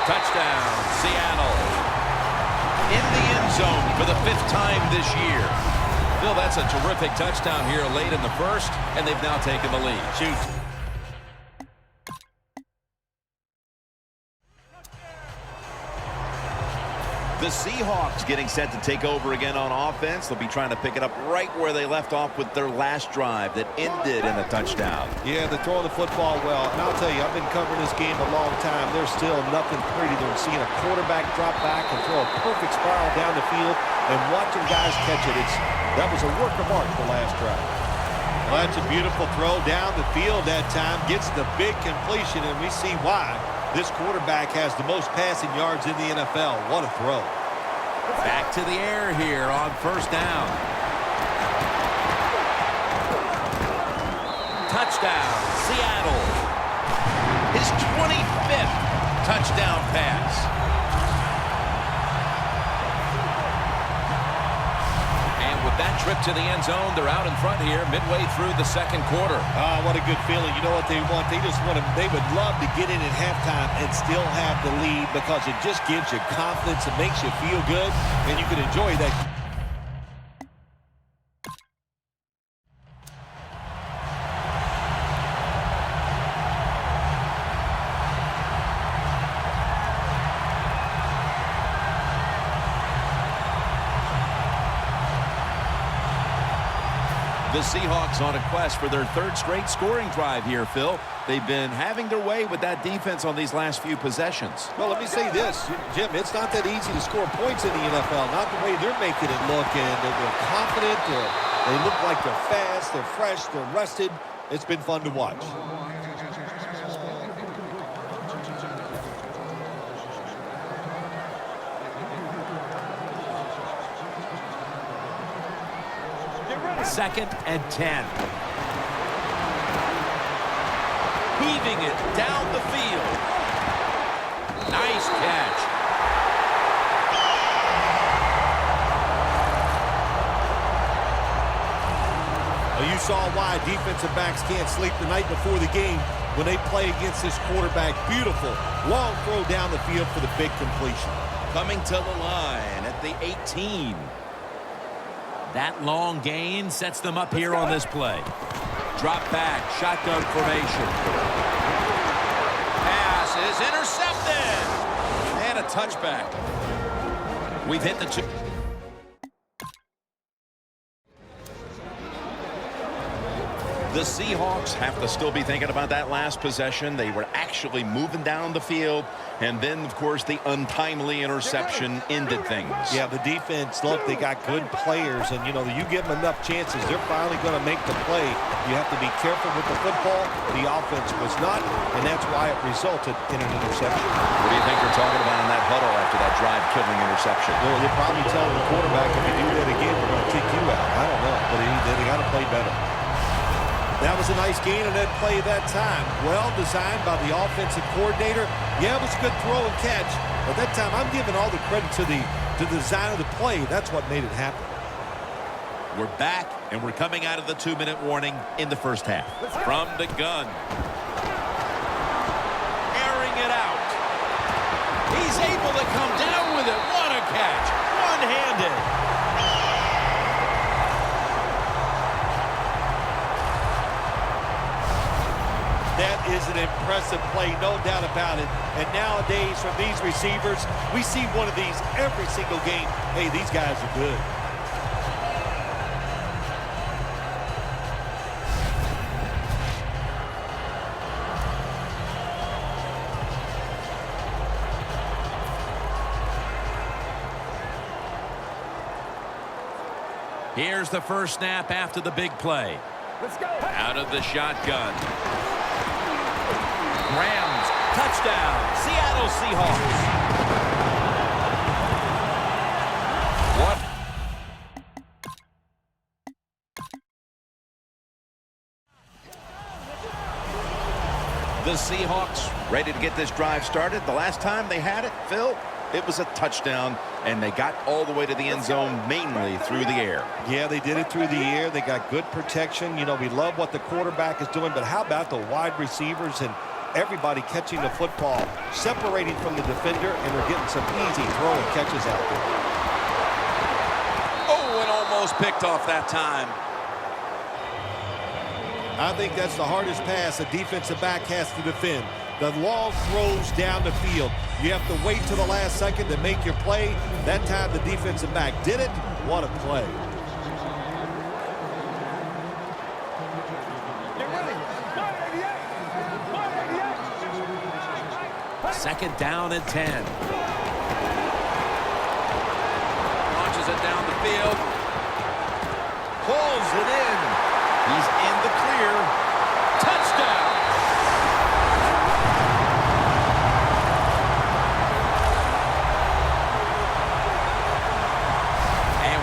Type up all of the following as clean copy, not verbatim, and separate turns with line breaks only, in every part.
Touchdown, Seattle. In the end zone for the 5th time this year. Bill, that's a terrific touchdown here late in the first, and they've now taken the lead.
Shoot.
The Seahawks getting set to take over again on offense. They'll be trying to pick it up right where they left off with their last drive that ended in a touchdown.
Yeah, they're throwing the football well. And I'll tell you, I've been covering this game a long time. There's still nothing prettier than seeing a quarterback drop back and throw a perfect spiral down the field and watching guys catch it. That was a work of art the last drive. Well, that's a beautiful throw down the field that time. Gets the big completion, and we see why. This quarterback has the most passing yards in the NFL. What a throw.
Back to the air here on first down. Touchdown, Seattle. His 25th touchdown pass. And with that trip to the end zone, they're out in front here midway through the second quarter.
What a good feeling. You know what they want? They would love to get in at halftime and still have the lead because it just gives you confidence. It makes you feel good, and you can enjoy that.
The Seahawks on a quest for their 3rd straight scoring drive here, Phil. They've been having their way with that defense on these last few possessions.
Well, let me say this, Jim. It's not that easy to score points in the NFL. Not the way they're making it look. And they're confident. They look like they're fast. They're fresh. They're rested. It's been fun to watch.
Second and 10. Heaving it down the field. Nice catch.
Well, you saw why defensive backs can't sleep the night before the game when they play against this quarterback. Beautiful long throw down the field for the big completion.
Coming to the line at the 18. That long gain sets them up here on this play. Drop back, shotgun formation. Pass is intercepted. And a touchback. We've hit the 2. The Seahawks have to still be thinking about that last possession. They were actually moving down the field. And then, of course, the untimely interception ended things.
Yeah, the defense, look, they got good players. And, you know, you give them enough chances, they're finally going to make the play. You have to be careful with the football. The offense was not, and that's why it resulted in an interception.
What do you think they're talking about in that huddle after that drive-killing interception?
Well, they're probably telling the quarterback, if you do that again, we're going to kick you out. I don't know, but they got to play better. That was a nice gain on that play that time. Well designed by the offensive coordinator. Yeah, it was a good throw and catch. But that time, I'm giving all the credit to the design of the play. That's what made it happen.
We're back, and we're coming out of the 2-minute warning in the first half. From the gun. Airing it out. He's able to come down with it. What a catch. One-handed.
That is an impressive play, no doubt about it. And nowadays, from these receivers, we see one of these every single game. Hey, these guys are good.
Here's the first snap after the big play. Let's go. Out of the shotgun. Rams, touchdown, Seattle Seahawks. What? The Seahawks ready to get this drive started. The last time they had it, Phil, it was a touchdown, and they got all the way to the end zone mainly through the air.
Yeah, they did it through the air. They got good protection. You know, we love what the quarterback is doing, but how about the wide receivers? And Everybody catching the football, separating from the defender, and they're getting some easy throw and catches out there.
Oh, and almost picked off that time.
I think that's the hardest pass a defensive back has to defend. The long throws down the field. You have to wait till the last second to make your play. That time the defensive back did it. What a play.
Second down and 10. Launches it down the field.
Pulls it in. He's in the clear. Touchdown.
And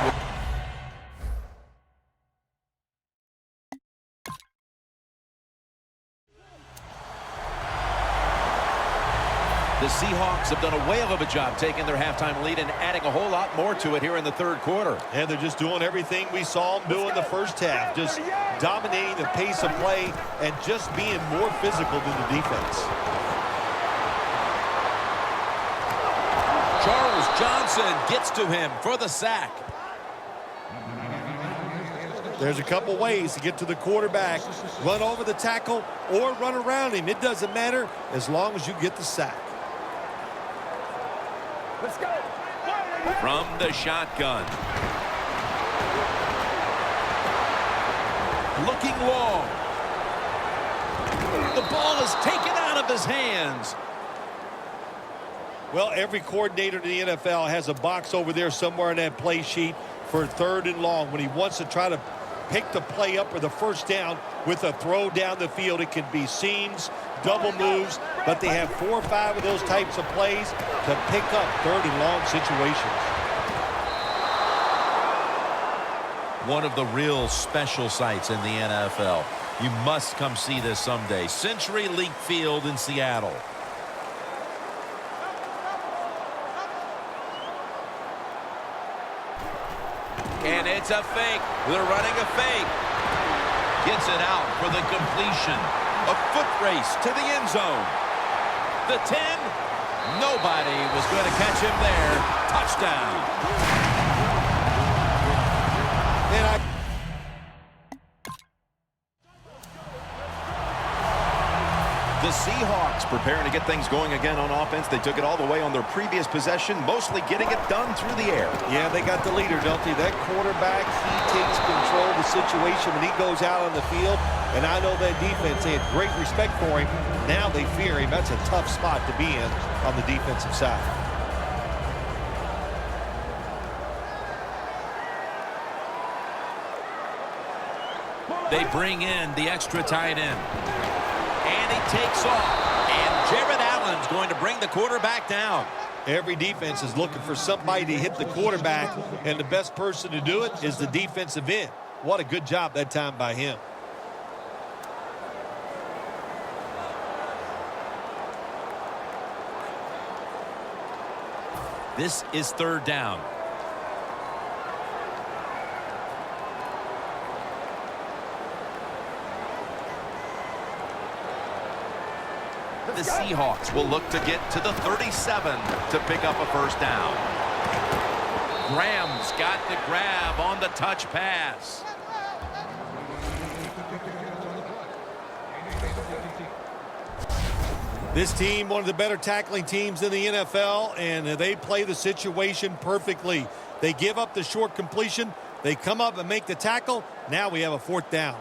The Seahawks have done a whale of a job taking their halftime lead and adding a whole lot more to it here in the third quarter.
And they're just doing everything we saw them do in the first half. Just dominating the pace of play and just being more physical than the defense.
Charles Johnson gets to him for the sack.
There's a couple ways to get to the quarterback. Run over the tackle or run around him. It doesn't matter as long as you get the sack.
Let's go.
From the shotgun. Looking long. The ball is taken out of his hands.
Well, every coordinator in the NFL has a box over there somewhere in that play sheet for third and long. When he wants to try to pick the play up or the first down with a throw down the field, it can be seams, double moves, but they have 4 or 5 of those types of plays to pick up third and long situations.
One of the real special sights in the NFL. You must come see this someday. Century Link Field in Seattle.
And it's a fake.
They're running a fake. Gets it out for the completion. A foot race to the end zone. The 10. Nobody was going to catch him there. Touchdown. The Seahawks preparing to get things going again on offense. They took it all the way on their previous possession, mostly getting it done through the air.
Yeah, they got the leader, don't they? That quarterback, he takes control of the situation when he goes out on the field. And I know that defense, they had great respect for him. Now they fear him. That's a tough spot to be in on the defensive side.
They bring in the extra tight end. And he takes off. And Jared Allen's going to bring the quarterback down.
Every defense is looking for somebody to hit the quarterback, and the best person to do it is the defensive end. What a good job that time by him.
This is third down.
The Seahawks will look to get to the 37 to pick up a first down.
Graham's got the grab on the touch pass.
This team, one of the better tackling teams in the NFL, and they play the situation perfectly. They give up the short completion. They come up and make the tackle. Now we have a fourth down.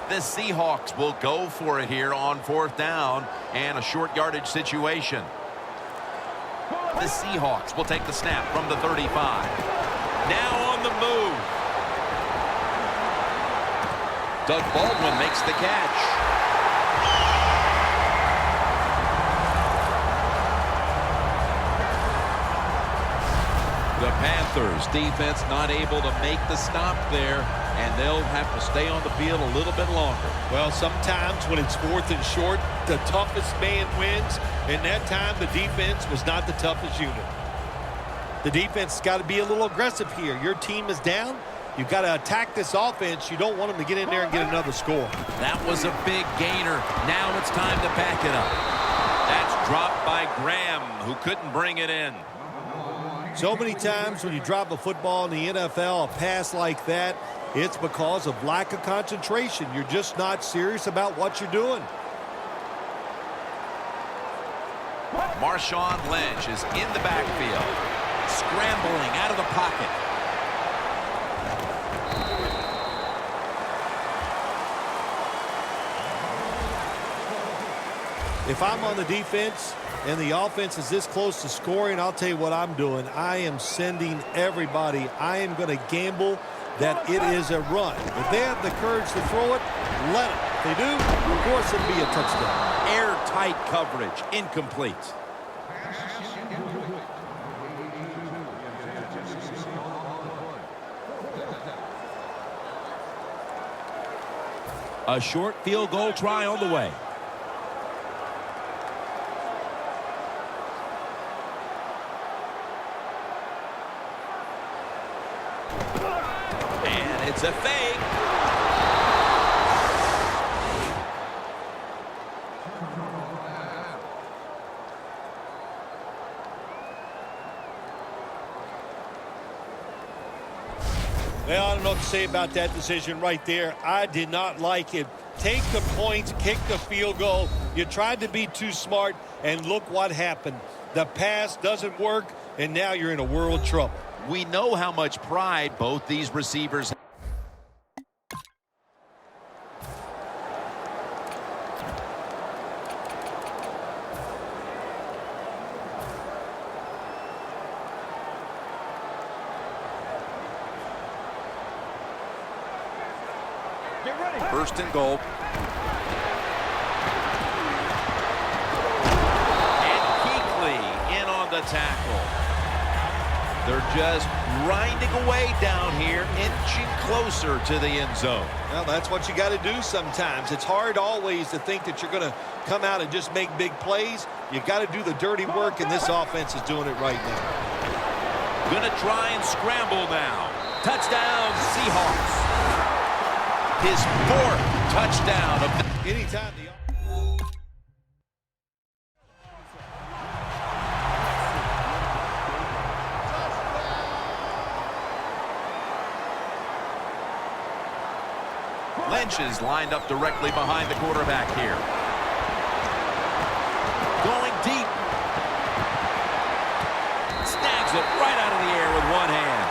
The Seahawks will go for it here on fourth down and a short yardage situation. The Seahawks will take the snap from the 35. Now on the move. Doug Baldwin makes the catch. The
Panthers defense not able to make the stop there, and they'll have to stay on the field a little bit longer.
Well, sometimes when it's 4th and short, the toughest man wins. And that time, the defense was not the toughest unit. The defense has got to be a little aggressive here. Your team is down. You've got to attack this offense. You don't want them to get in there and get another score.
That was a big gainer. Now it's time to back it up. That's dropped by Graham, who couldn't bring it in.
So many times when you drop a football in the NFL, a pass like that, it's because of lack of concentration. You're just not serious about what you're doing.
Marshawn Lynch is in the backfield, scrambling out of the pocket.
If I'm on the defense and the offense is this close to scoring, I'll tell you what I'm doing. I am sending everybody. I am going to gamble that it is a run. If they have the courage to throw it, let them. If they do, of course it'll be a touchdown.
Airtight coverage, incomplete. A short field goal try on the way. And it's a fake.
Well, I don't know what to say about that decision right there. I did not like it. Take the points, kick the field goal. You tried to be too smart, and look what happened. The pass doesn't work, and now you're in a world of trouble.
We know how much pride both these receivers have. First and goal. And Kuechly in on the tackle. They're just grinding away down here, inching closer to the end zone.
Well, that's what you got to do sometimes. It's hard always to think that you're going to come out and just make big plays. You got to do the dirty work, and this offense is doing it right now.
Going to try and scramble now. Touchdown, Seahawks. His 4th touchdown of the
Anytime the
Lynch is lined up directly behind the quarterback here.
going deep. Snags it right out of the air with one hand.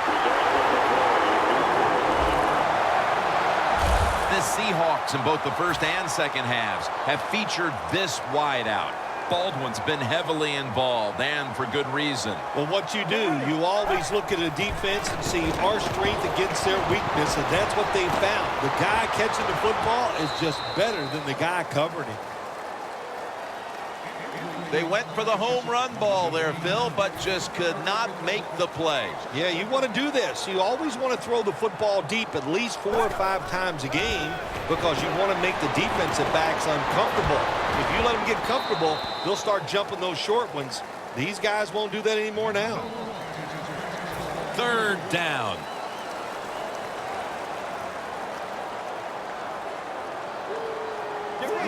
The Seahawks in both the first and second halves have featured this wide out. Baldwin's been heavily involved, and for good reason.
Well, what you do, you always look at a defense and see our strength against their weakness, and that's what they found. The guy catching the football is just better than the guy covering it.
They went for the home run ball there, Phil, but just could not make the play.
Yeah, you want to do this. You always want to throw the football deep at least 4 or 5 times a game because you want to make the defensive backs uncomfortable. If you let them get comfortable, they'll start jumping those short ones. These guys won't do that anymore now.
3rd down.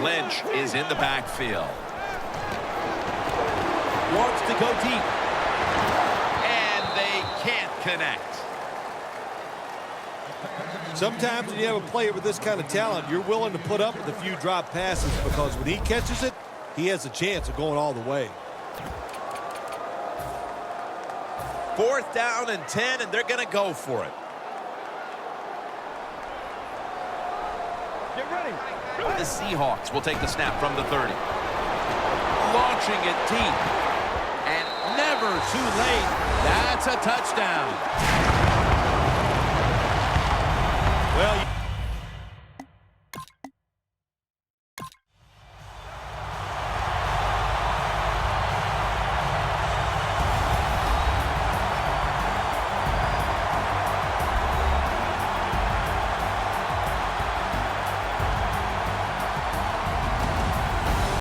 Lynch is in the backfield.
Wants to go deep.
And they can't connect.
Sometimes when you have a player with this kind of talent, you're willing to put up with a few drop passes because when he catches it, he has a chance of going all the way.
4th down and 10, and they're going to go for it.
Get ready.
The Seahawks will take the snap from the 30.
Launching it deep. And never too late. That's a touchdown.
Well,